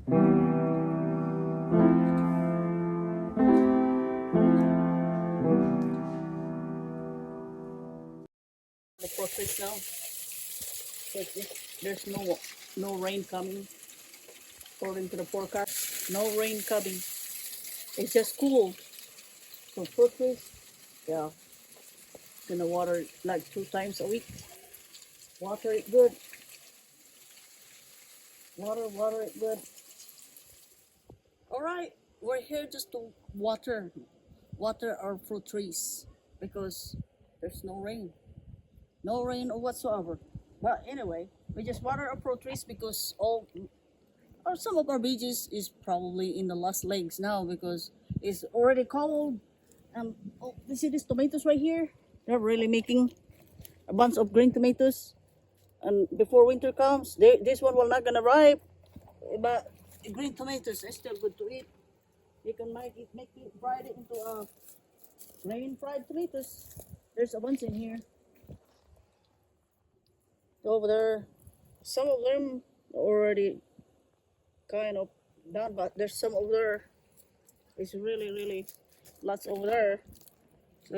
The process now. There's no rain coming according to the forecast. No rain coming. It's just cool. So fruit trees, yeah, gonna water it like 2 times a week. Water it good. Water it good. All right, we're here just to water our fruit trees because there's no rain whatsoever. But anyway, we just water our fruit trees because all or some of our veggies is probably in the last legs now because it's already cold. And oh, you see these tomatoes right here? They're really making a bunch of green tomatoes. And before winter comes, this one will not gonna ripe. But green tomatoes are still good to eat. You can make it fried it into a green fried tomatoes. There's a bunch in here. Over there, some of them already kind of done, but there's some over there. It's really lots over there. So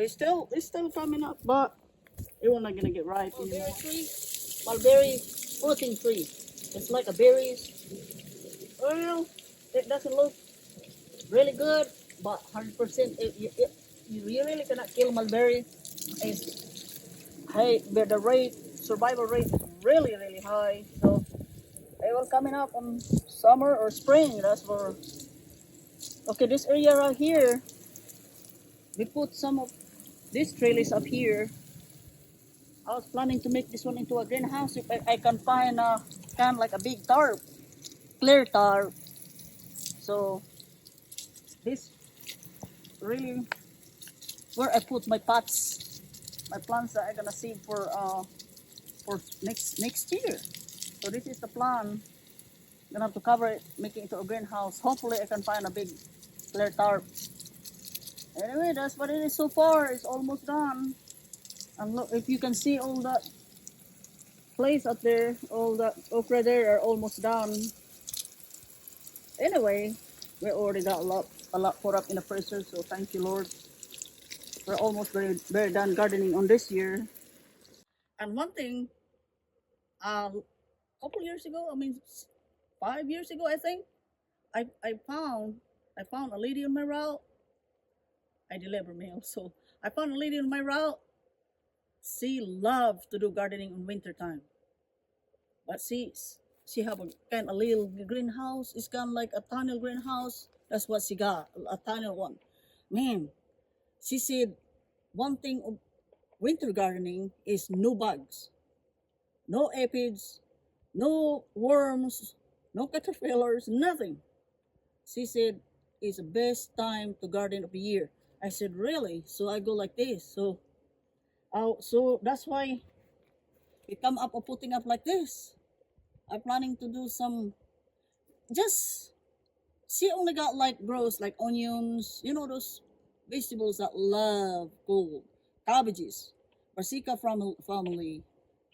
it's still coming up, but it will not gonna get ripe anymore. Mulberry fruiting tree. It's like a berries. Well, it doesn't look really good, but 100% you really cannot kill mulberry. It's high, but the survival rate is really high. So it will coming up on summer or spring. That's for okay. This area right here, we put some of these trellis up here. I was planning to make this one into a greenhouse if I can find a kind like a big tarp, clear tarp. So this really where I put my pots, my plants that I'm gonna save for next year. So this is the plan. Gonna have to cover it, make it into a greenhouse. Hopefully I can find a big clear tarp. Anyway, that's what it is so far. It's almost done. And look, if you can see all that place up there, all that okra there are almost done. Anyway, we already got a lot put up in the freezer, so thank you, Lord. We're almost very done gardening on this year. And one thing, a couple years ago, I mean 5 years ago, I think, I found a lady on my route. I deliver mail, so I found a lady on my route. She loved to do gardening in winter time, but she have a kind of little greenhouse. It's kind of like a tunnel greenhouse. That's what she got, a tunnel one. Man, she said one thing of winter gardening is no bugs, no aphids, no worms, no caterpillars, nothing. She said it's the best time to garden of the year. I said, really? So I go like this. So that's why we come up or putting up like this. I'm planning to do some, just, she only got like grows like onions, you know, those vegetables that love cold, cabbages, brassica family,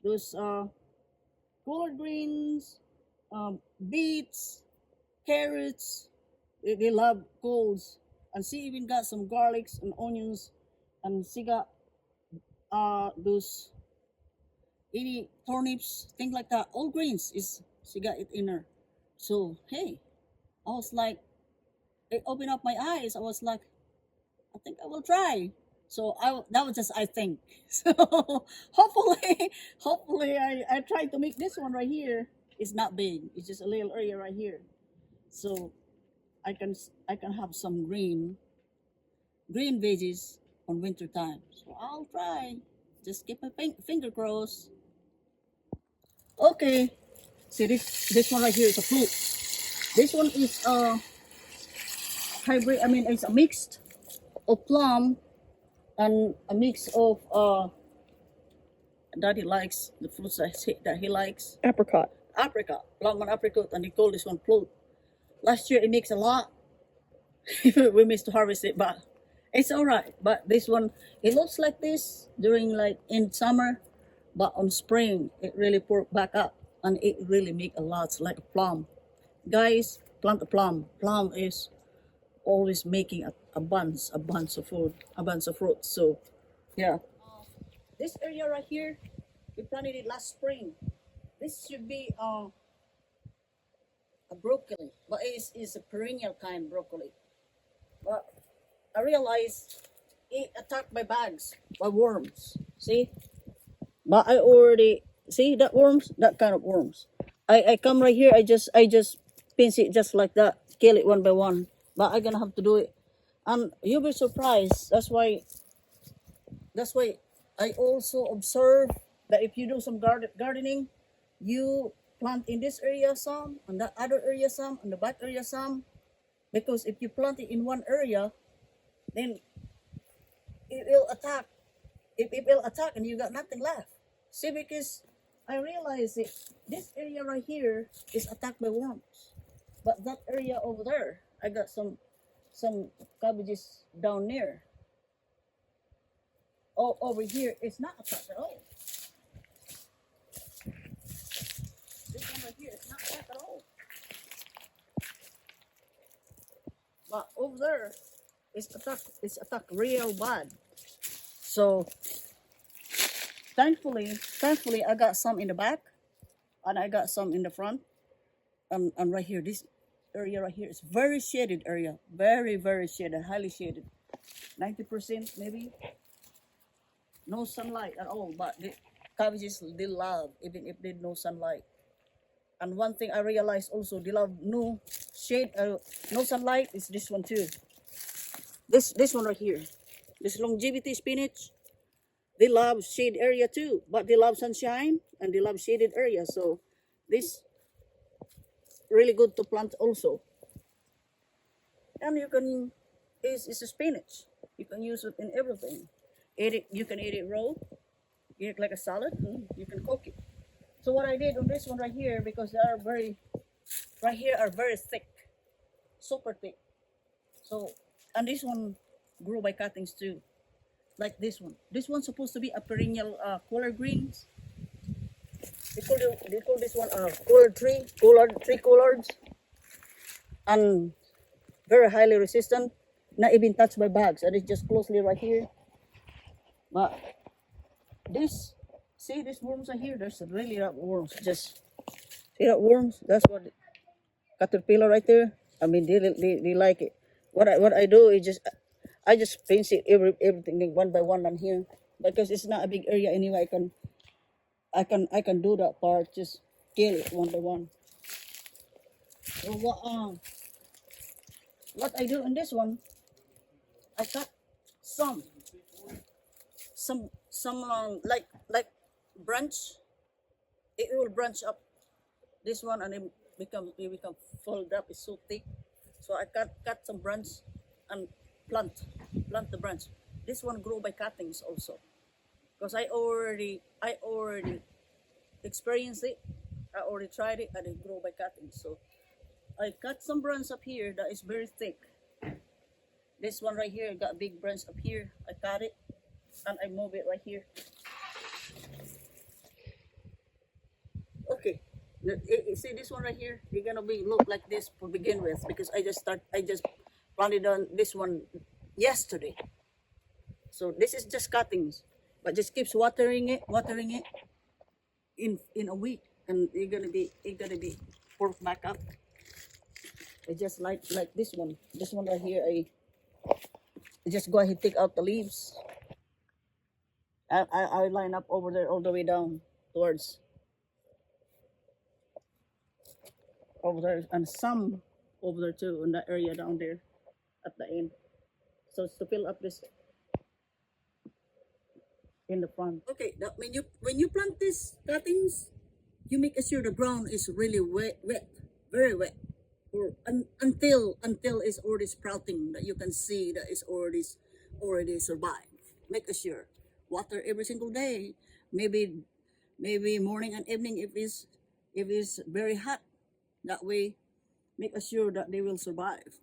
those collard greens, beets, carrots, they love colds. And she even got some garlics and onions, and she got those any turnips, things like that. All greens is she got it in her. So hey, I was like, it opened up my eyes. I was like, I think I will try. So that was just I think. So hopefully I tried to make this one right here. It's not big. It's just a little area right here. So I can have some green veggies on winter time. So I'll try. Just keep my finger crossed. Okay. See this one right here is a fruit. This one is a hybrid. I mean, it's a mixed of plum and a mix of that he likes the fruits that he likes. Apricot. Apricot, plum and apricot, and he called this one fruit. Last year it makes a lot. We missed to harvest it, but it's all right. But this one, it looks like this during like in summer, but on spring it really pour back up, and it really make a lot like a plum. Guys, plant a plum. Plum is always making a bunch of food, a bunch of fruit. So yeah, this area right here, we planted it last spring. This should be a broccoli, but it's a perennial kind broccoli. But I realized it attacked by bugs, by worms. See, but I already see that worms, that kind of worms. I come right here. I just pinch it just like that, kill it one by one. But I'm gonna have to do it, and you'll be surprised. That's why I also observe that if you do some gardening, you plant in this area some, and that other area some, and the back area some. Because if you plant it in one area, then it will attack. It will attack, and you got nothing left. See, because I realize it, this area right here is attacked by worms, but that area over there, I got some cabbages down there. Oh, over here, it's not attacked at all. This one right here is not attacked at all. But over there, it's attacked real bad. So thankfully, I got some in the back, and I got some in the front, and right here, this area right here is very shaded area, very shaded, highly shaded, 90% maybe. No sunlight at all, but the cabbages they love even if they no sunlight. And one thing I realized also, they love no shade, no sunlight. Is this one too. This one right here, this longevity spinach. They love shade area too, but they love sunshine and they love shaded area. So this really good to plant also. And you can, it's a spinach. You can use it in everything. Eat it, you can eat it raw, eat it like a salad, you can cook it. So what I did on this one right here, because they are very, right here are very thick, super thick. So, and this one grew by cuttings too, like this one. This one's supposed to be a perennial collard greens. They call this one tree collards, and very highly resistant, not even touched by bugs, and it's just closely right here. But this, see these worms are here. There's really that worms. Just see that worms. That's what caterpillar right there. I mean, they like it. What I do is I just pinch it everything one by one on here, because it's not a big area anyway. I can do that part. Just kill it one by one. So what I do in this one, I cut some like branch. It will branch up this one, and it become fold up. It's so thick, so I cut some branch and plant the branch. This one grow by cuttings also, because I already experienced it. I already tried it, and it grow by cuttings. So I cut some branch up here that is very thick. This one right here got a big branch up here. I cut it and I move it right here. Okay, see this one right here? It's gonna be look like this to begin with, because I just planted on this one yesterday. So this is just cuttings, but just keeps watering it in a week, and it's gonna be pork back up. I just like this one right here. I just go ahead and take out the leaves. I line up over there all the way down towards over there, and some over there too in that area down there at the end. So it's to fill up this in the front. Okay, that when you plant these cuttings, you make sure the ground is really wet, very wet, or until it's already sprouting, that you can see that it's already survived. Make sure water every single day, maybe morning and evening if it's very hot. That way, make sure that they will survive.